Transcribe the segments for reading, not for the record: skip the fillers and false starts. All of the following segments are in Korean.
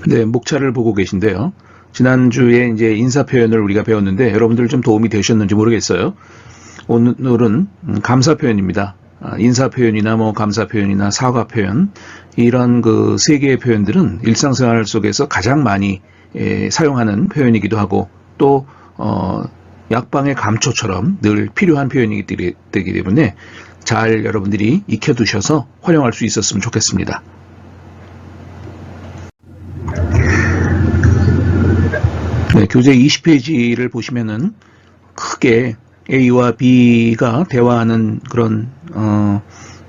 네, 목차를 보고 계신데요. 지난주에 이제 인사 표현을 우리가 배웠는데 여러분들 좀 도움이 되셨는지 모르겠어요. 오늘은 감사 표현입니다. 인사 표현이나 뭐 감사 표현이나 사과 표현, 이런 그 세 개의 표현들은 일상생활 속에서 가장 많이 사용하는 표현이기도 하고, 또 약방의 감초처럼 늘 필요한 표현이기 때문에 잘 여러분들이 익혀두셔서 활용할 수 있었으면 좋겠습니다. 네, 교재 20페이지를 보시면은 크게 A와 B가 대화하는 그런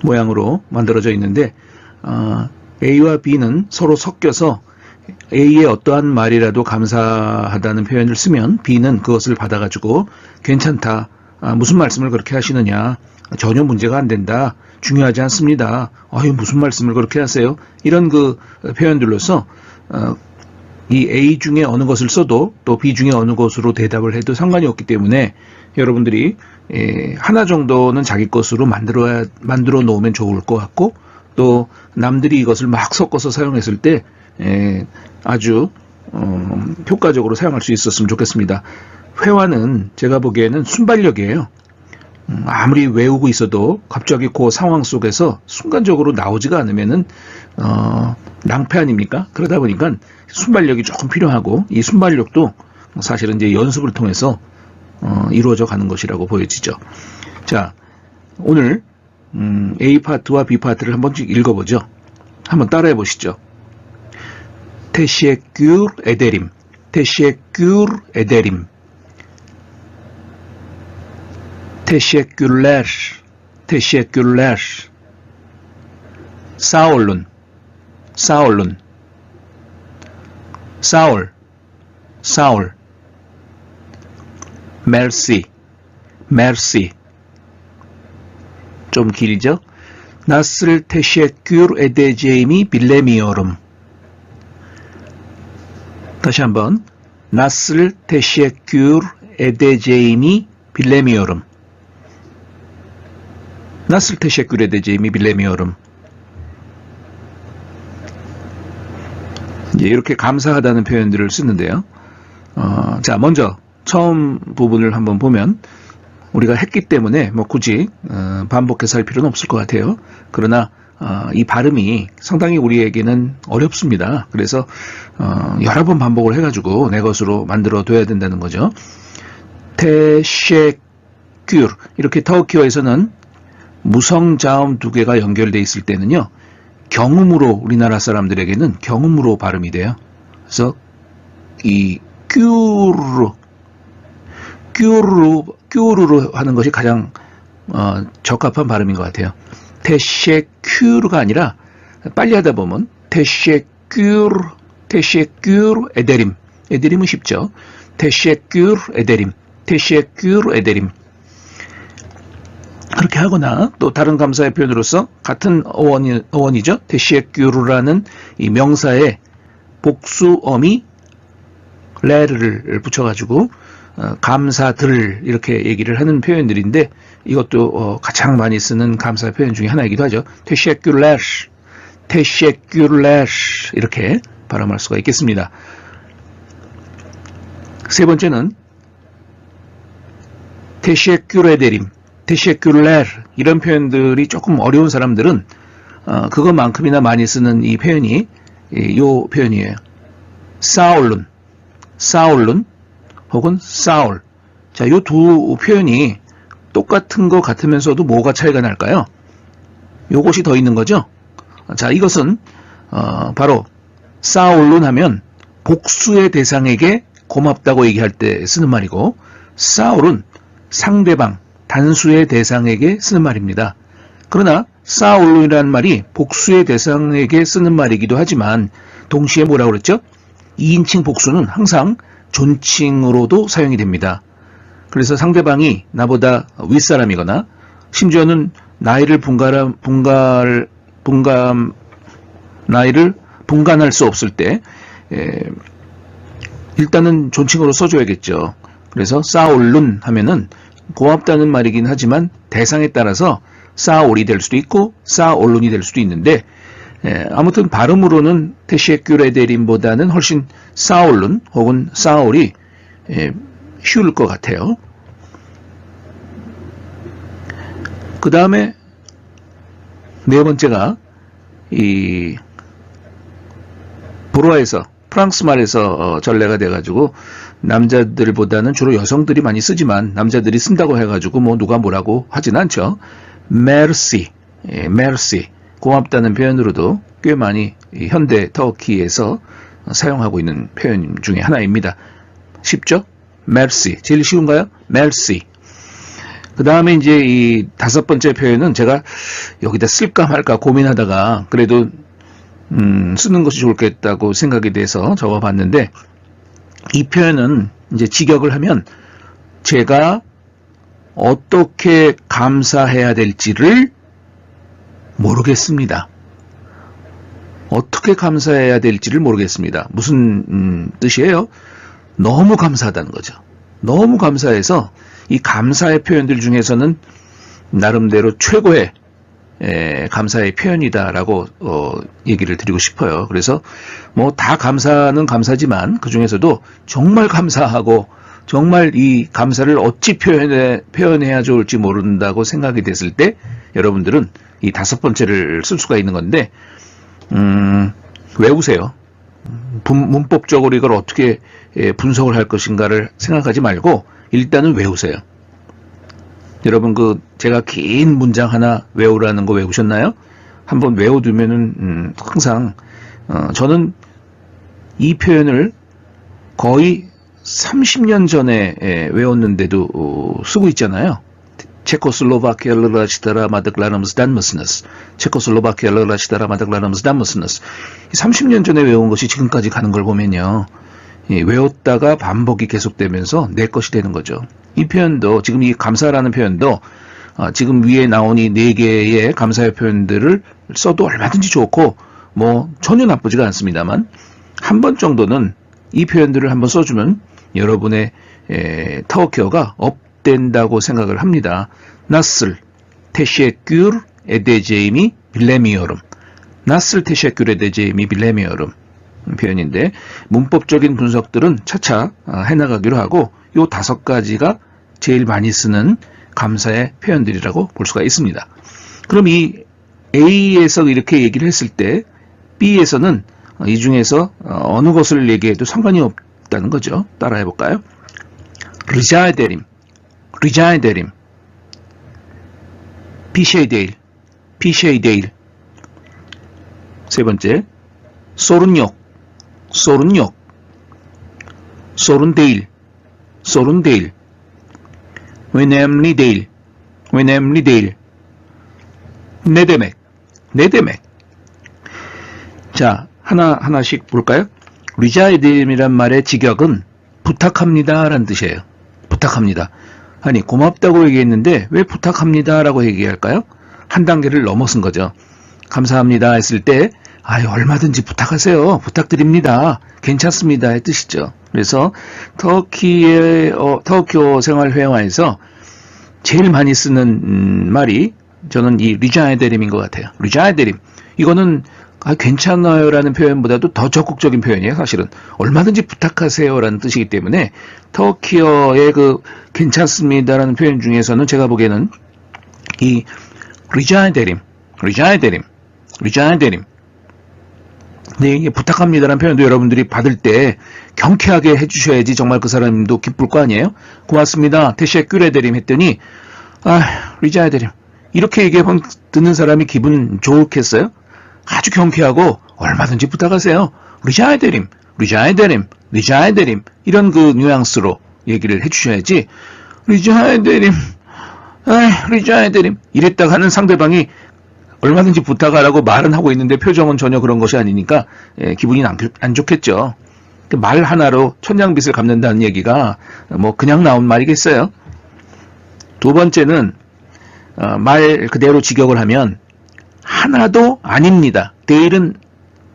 모양으로 만들어져 있는데, A와 B는 서로 섞여서 A의 어떠한 말이라도 감사하다는 표현을 쓰면 B는 그것을 받아가지고 괜찮다, 무슨 말씀을 그렇게 하시느냐, 전혀 문제가 안 된다, 중요하지 않습니다, 아유 무슨 말씀을 그렇게 하세요, 이런 그 표현들로서 이 A 중에 어느 것을 써도 또 B 중에 어느 것으로 대답을 해도 상관이 없기 때문에 여러분들이 하나 정도는 자기 것으로 만들어 놓으면 좋을 것 같고, 또 남들이 이것을 막 섞어서 사용했을 때 아주 효과적으로 사용할 수 있었으면 좋겠습니다. 회화는 제가 보기에는 순발력이에요. 아무리 외우고 있어도 갑자기 그 상황 속에서 순간적으로 나오지가 않으면은 낭패 아닙니까? 그러다 보니까 순발력이 조금 필요하고, 이 순발력도 사실은 이제 연습을 통해서 이루어져 가는 것이라고 보여지죠. 자, 오늘 A 파트와 B 파트를 한 번씩 읽어보죠. 한번 따라해 보시죠. Teşekkür ederim. Teşekkür ederim. Teşekkürler. Teşekkürler. Sağ olun. Sağ olun. Sağ ol. Sağ ol. Merci. Merci. 좀 길죠? Nasıl teşekkür edeceğimi bilemiyorum. 다시 한번. Nasıl teşekkür edeceğimi bilemiyorum. Nasıl teşekkür edeceğimi bilemiyorum. 이제 이렇게 감사하다는 표현들을 쓰는데요. 자, 먼저 처음 부분을 한번 보면 우리가 했기 때문에 뭐 굳이 반복해서 할 필요는 없을 것 같아요. 그러나 이 발음이 상당히 우리에게는 어렵습니다. 그래서 여러 번 반복을 해가지고 내 것으로 만들어 둬야 된다는 거죠. teşekkür, 이렇게 터키어에서는 무성자음 두 개가 연결되어 있을 때는요, 경음으로, 우리나라 사람들에게는 경음으로 발음이 돼요. 그래서 이 큐르로 하는 것이 가장 적합한 발음인 것 같아요. teşekkür가 아니라 빨리 하다 보면 teşekkür ederim. ederim은 쉽죠. teşekkür ederim. teşekkür ederim. 그렇게 하거나, 또 다른 감사의 표현으로서 같은 어원이죠. teşekkür라는 이 명사에 복수어미 레를 붙여가지고 감사들, 이렇게 얘기를 하는 표현들인데, 이것도 가장 많이 쓰는 감사 표현 중에 하나이기도 하죠. teşekkürler, teşekkürler, 이렇게 발음할 수가 있겠습니다. 세 번째는 teşekkür ederim, teşekkürler, 이런 표현들이 조금 어려운 사람들은 그것만큼이나 많이 쓰는 이 표현이 요 표현이에요. 사올룬, 사올룬 혹은 사올. 자, 요 두 표현이 똑같은 것 같으면서도 뭐가 차이가 날까요? 요것이 더 있는 거죠. 자, 이것은 바로 사올룬 하면 복수의 대상에게 고맙다고 얘기할 때 쓰는 말이고, 사올은 상대방, 단수의 대상에게 쓰는 말입니다. 그러나 사올룬이라는 말이 복수의 대상에게 쓰는 말이기도 하지만 동시에 뭐라고 그랬죠? 2인칭 복수는 항상 존칭으로도 사용이 됩니다. 그래서 상대방이 나보다 윗사람이거나 심지어는 나이를 분간할 수 없을 때 일단은 존칭으로 써줘야겠죠. 그래서 사올룬 하면은 고맙다는 말이긴 하지만 대상에 따라서 사올이 될 수도 있고 사올룬이 될 수도 있는데, 아무튼 발음으로는 테셰큐레데림보다는 훨씬 사울룬 혹은 사울이 쉬울 것 같아요. 그 다음에 네 번째가 이 불어에서 프랑스 말에서 전래가 돼가지고 남자들보다는 주로 여성들이 많이 쓰지만 남자들이 쓴다고 해가지고 뭐 누가 뭐라고 하진 않죠. merci, merci, 고맙다는 표현으로도 꽤 많이 현대 터키에서 사용하고 있는 표현 중에 하나입니다. 쉽죠? merci, 제일 쉬운가요? merci. 그 다음에 이제 이 다섯 번째 표현은 제가 여기다 쓸까 말까 고민하다가 그래도 쓰는 것이 좋겠다고 생각이 돼서 적어봤는데, 이 표현은 이제 직역을 하면 제가 어떻게 감사해야 될지를 모르겠습니다. 어떻게 감사해야 될지를 모르겠습니다. 무슨 뜻이에요? 너무 감사하다는 거죠. 너무 감사해서 이 감사의 표현들 중에서는 나름대로 최고의 감사의 표현이다라고 얘기를 드리고 싶어요. 그래서 뭐 다 감사는 감사지만 그 중에서도 정말 감사하고 정말 이 감사를 어찌 표현해야 좋을지 모른다고 생각이 됐을 때 여러분들은 이 다섯 번째를 쓸 수가 있는 건데, 외우세요. 문법적으로 이걸 어떻게 분석을 할 것인가를 생각하지 말고 일단은 외우세요. 여러분 제가 긴 문장 하나 외우라는 거 외우셨나요? 한번 외워두면은 항상 저는 이 표현을 거의 30년 전에 외웠는데도 쓰고 있잖아요. 체코슬로바키아를 라시다라 마드글라넘스 단무스너스, 체코슬로바키아를 라시다라 마드글라넘스 단무스너스. 30년 전에 외운 것이 지금까지 가는 걸 보면요, 외웠다가 반복이 계속되면서 내 것이 되는 거죠. 이 표현도, 지금 이 감사라는 표현도 지금 위에 나온 이 네 개의 감사의 표현들을 써도 얼마든지 좋고 뭐 전혀 나쁘지가 않습니다만, 한 번 정도는 이 표현들을 한번 써주면 여러분의 터키어가 업된다고 생각을 합니다. 나슬 테셰큐르 에데제이미 빌레미오름, 나슬 테셰큐르 에데제이미 빌레미오름 표현인데, 문법적인 분석들은 차차 해나가기로 하고 요 다섯 가지가 제일 많이 쓰는 감사의 표현들이라고 볼 수가 있습니다. 그럼 이 A에서 이렇게 얘기를 했을 때 B에서는 이 중에서 어느 것을 얘기해도 상관이 없다는 거죠. 따라해 볼까요? rica ederim, rica ederim, bir şey değil, bir şey değil. 세 번째, sorun yok, sorun yok, sorun değil, sorun değil, önemli değil, önemli değil. ne demek, ne demek. 자, 하나씩 볼까요? rica ederim이란 말의 직역은 부탁합니다 라는 뜻이에요. 부탁합니다. 아니, 고맙다고 얘기했는데 왜 부탁합니다 라고 얘기할까요? 한 단계를 넘어선 거죠. 감사합니다 했을 때 얼마든지 부탁하세요. 부탁드립니다. 괜찮습니다의 뜻이죠. 그래서 터키어 생활회화에서 제일 많이 쓰는 말이 저는 이 rica ederim인 것 같아요. rica ederim. 이거는 괜찮아요 라는 표현보다도 더 적극적인 표현이에요. 사실은 얼마든지 부탁하세요 라는 뜻이기 때문에 터키어의 괜찮습니다 라는 표현 중에서는 제가 보기에는 이 rica ederim, rica ederim, rica ederim, 네, 이게 부탁합니다 라는 표현도 여러분들이 받을 때 경쾌하게 해주셔야지 정말 그 사람도 기쁠 거 아니에요? 고맙습니다, teşekkür ederim 했더니 rica ederim 이렇게 얘기하면 듣는 사람이 기분 좋겠어요? 아주 경쾌하고 얼마든지 부탁하세요. rica ederim, rica ederim, rica ederim 이런 뉘앙스로 얘기를 해주셔야지 rica ederim, rica ederim 이랬다가 하는 상대방이 얼마든지 부탁하라고 말은 하고 있는데 표정은 전혀 그런 것이 아니니까 기분이 안 좋겠죠. 말 하나로 천냥빚을 갚는다는 얘기가 뭐 그냥 나온 말이겠어요. 두 번째는 말 그대로 직역을 하면 하나도 아닙니다. 데일은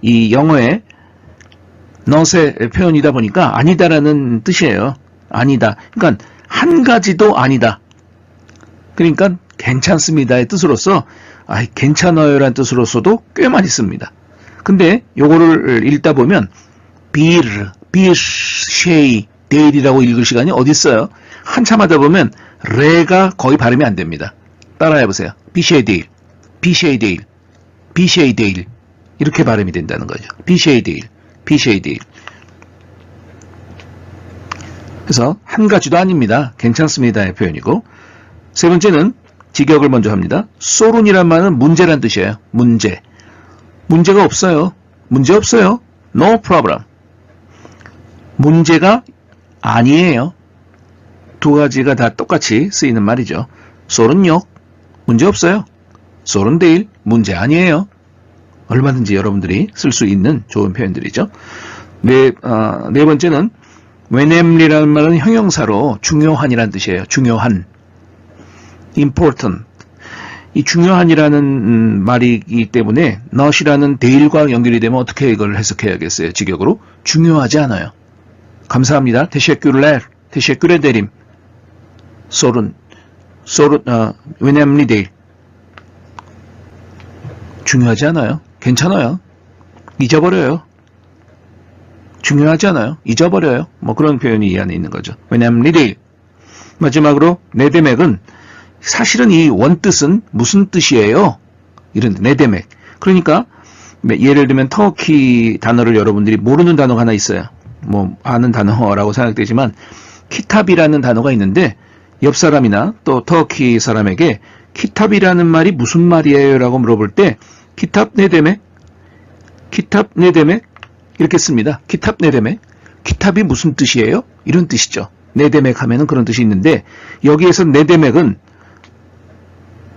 이 영어의 not의 표현이다 보니까 아니다라는 뜻이에요. 아니다. 그러니까 한 가지도 아니다. 그러니까 괜찮습니다의 뜻으로서 괜찮아요라는 뜻으로서도 꽤 많이 씁니다. 근데 요거를 읽다 보면 비쉐이 데일이라고 읽을 시간이 어디 있어요? 한참 하다 보면 레가 거의 발음이 안 됩니다. 따라해 보세요. 비쉐이 데일, 비쉐이 데일, 비쉐이 데일 이렇게 발음이 된다는 거죠. 비쉐이 데일, 비쉐이 데일. 그래서 한 가지도 아닙니다. 괜찮습니다의 표현이고, 세 번째는 직역을 먼저 합니다. 소룬이란 말은 문제란 뜻이에요. 문제. 문제가 없어요. 문제 없어요. No problem. 문제가 아니에요. 두 가지가 다 똑같이 쓰이는 말이죠. 소룬요. 문제 없어요. 소룬데일. 문제 아니에요. 얼마든지 여러분들이 쓸 수 있는 좋은 표현들이죠. 네 번째는 whenamly라는 말은 형용사로 중요한이라는 뜻이에요. 중요한. important. 이 중요한이라는 말이기 때문에 not이라는 데일과 연결이 되면 어떻게 이걸 해석해야겠어요? 직역으로 중요하지 않아요. 감사합니다. teşekkürler. teşekkür ederim. sorun. önemli değil. 중요하지 않아요. 괜찮아요. 잊어버려요. 중요하지 않아요. 잊어버려요. 뭐 그런 표현이 이 안에 있는 거죠. önemli değil. 마지막으로 네데맥은 사실은 이 원뜻은 무슨 뜻이에요? 이런 네데맥. 그러니까 예를 들면 터키 단어를 여러분들이 모르는 단어가 하나 있어요. 뭐 아는 단어라고 생각되지만 키탑이라는 단어가 있는데 옆 사람이나 또 터키 사람에게 키탑이라는 말이 무슨 말이에요? 라고 물어볼 때 키탑 네데맥, 키탑 네데맥 이렇게 씁니다. 키탑 네데맥. 키탑이 무슨 뜻이에요? 이런 뜻이죠. 네데맥 하면은 그런 뜻이 있는데 여기에서 네데맥은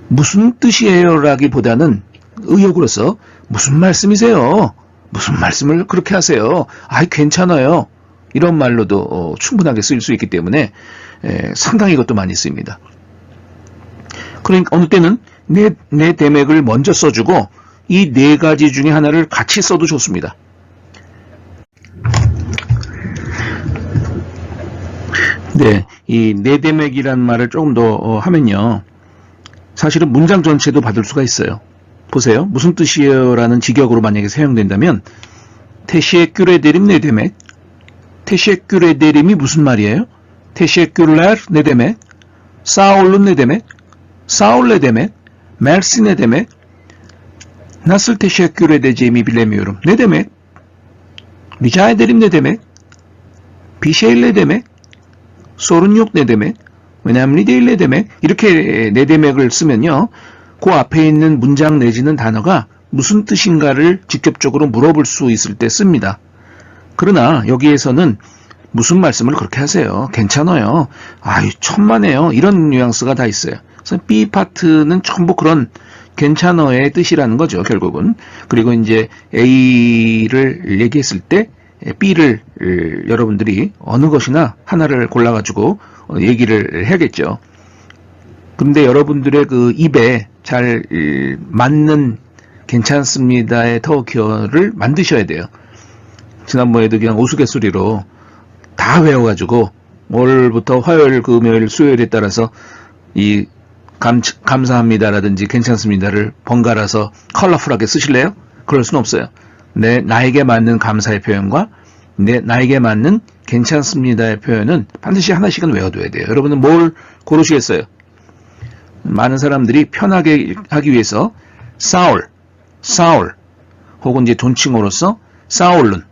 무슨 뜻이에요? 라기보다는 의역으로서 무슨 말씀이세요? 무슨 말씀을 그렇게 하세요? 괜찮아요. 이런 말로도 충분하게 쓰일 수 있기 때문에 상당히 이것도 많이 쓰입니다. 그러니까 어느 때는 네데맥을 먼저 써주고 이 네 가지 중에 하나를 같이 써도 좋습니다. 네, 이 네데맥이라는 말을 조금 더 하면요. 사실은 문장 전체도 받을 수가 있어요. 보세요. 무슨 뜻이에요? 라는 직역으로 만약에 사용된다면 teşekkür ederim ne demek? teşekkür ederim이 무슨 말이에요? teşekkürler ne demek? sağ olun ne demek? sağ ol ne demek? mersi ne demek? Nasıl teşekkür edeceğimi bilemiyorum. Ne demek? Rica ederim ne demek? Bir şey ne demek? Sorun yok ne demek? önemli değil ne demek? 이렇게 네데맥을 쓰면요. 그 앞에 있는 문장 내지는 단어가 무슨 뜻인가를 직접적으로 물어볼 수 있을 때 씁니다. 그러나 여기에서는 무슨 말씀을 그렇게 하세요? 괜찮아요. 천만에요. 이런 뉘앙스가 다 있어요. 그래서 B 파트는 전부 그런 괜찮아의 뜻이라는 거죠, 결국은. 그리고 이제 A를 얘기했을 때 B를 여러분들이 어느 것이나 하나를 골라가지고 얘기를 해야겠죠. 근데 여러분들의 그 입에 잘 맞는 괜찮습니다의 터키어를 만드셔야 돼요. 지난번에도 그냥 우스갯소리로 다 외워가지고 월부터 화요일, 금요일, 수요일에 따라서 이 감사합니다라든지 괜찮습니다를 번갈아서 컬러풀하게 쓰실래요? 그럴 수는 없어요. 나에게 맞는 감사의 표현과 나에게 맞는 괜찮습니다의 표현은 반드시 하나씩은 외워둬야 돼요. 여러분은 뭘 고르시겠어요? 많은 사람들이 편하게 하기 위해서 사울 혹은 이제 존칭어로서 사울룬.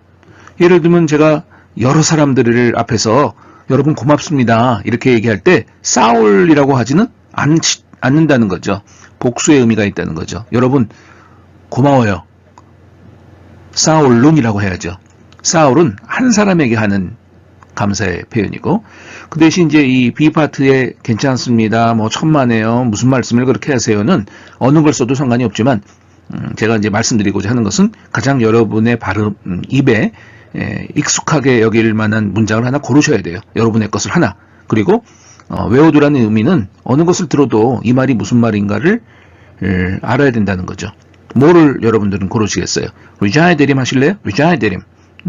예를 들면 제가 여러 사람들을 앞에서 여러분 고맙습니다 이렇게 얘기할 때 사울이라고 하지는 않는다는 거죠. 복수의 의미가 있다는 거죠. 여러분 고마워요. 사울룬이라고 해야죠. 사울은 한 사람에게 하는 감사의 표현이고, 그 대신 이제 이 B파트에 괜찮습니다, 뭐 천만에요, 무슨 말씀을 그렇게 하세요는 어느 걸 써도 상관이 없지만, 제가 이제 말씀드리고자 하는 것은 가장 여러분의 발음, 입에 익숙하게 여길 만한 문장을 하나 고르셔야 돼요. 여러분의 것을 하나. 그리고 외워두라는 의미는 어느 것을 들어도 이 말이 무슨 말인가를 알아야 된다는 거죠. 뭐를 여러분들은 고르시겠어요? 리자이드림 하실래요? 리자이드림.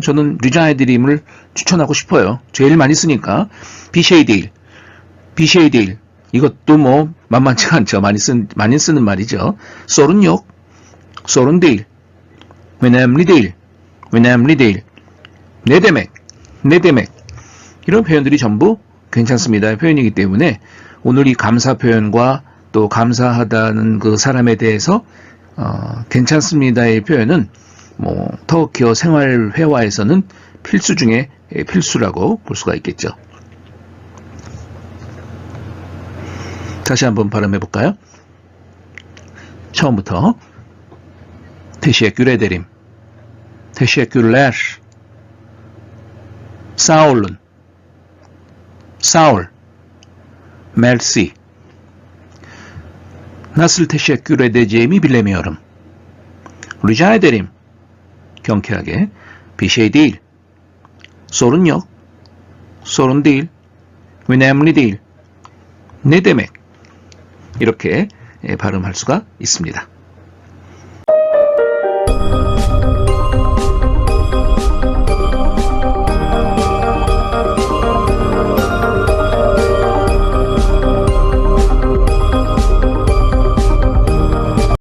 저는 리자이드림을 추천하고 싶어요. 제일 많이 쓰니까. 비쉐이데일. 이것도 뭐 만만치가 않죠. 많이 쓰는 말이죠. sorun yok, sorun değil, önemli değil, önemli değil. ne demek, ne demek. 이런 표현들이 전부 괜찮습니다. 표현이기 때문에 오늘 이 감사 표현과 또 감사하다는 그 사람에 대해서 괜찮습니다의 표현은 뭐 터키어 생활 회화에서는 필수 중에 필수라고 볼 수가 있겠죠. 다시 한번 발음해 볼까요? 처음부터 Teşekkür ederim. Teşekkürler. Sağ olun. Sağ ol. Merci. Nasıl teşekkür edeceğimi bilemiyorum. Rica ederim. 경쾌하게. Bir şey değil. Sorun yok. Sorun değil. önemli değil. Ne demek? 이렇게 발음할 수가 있습니다.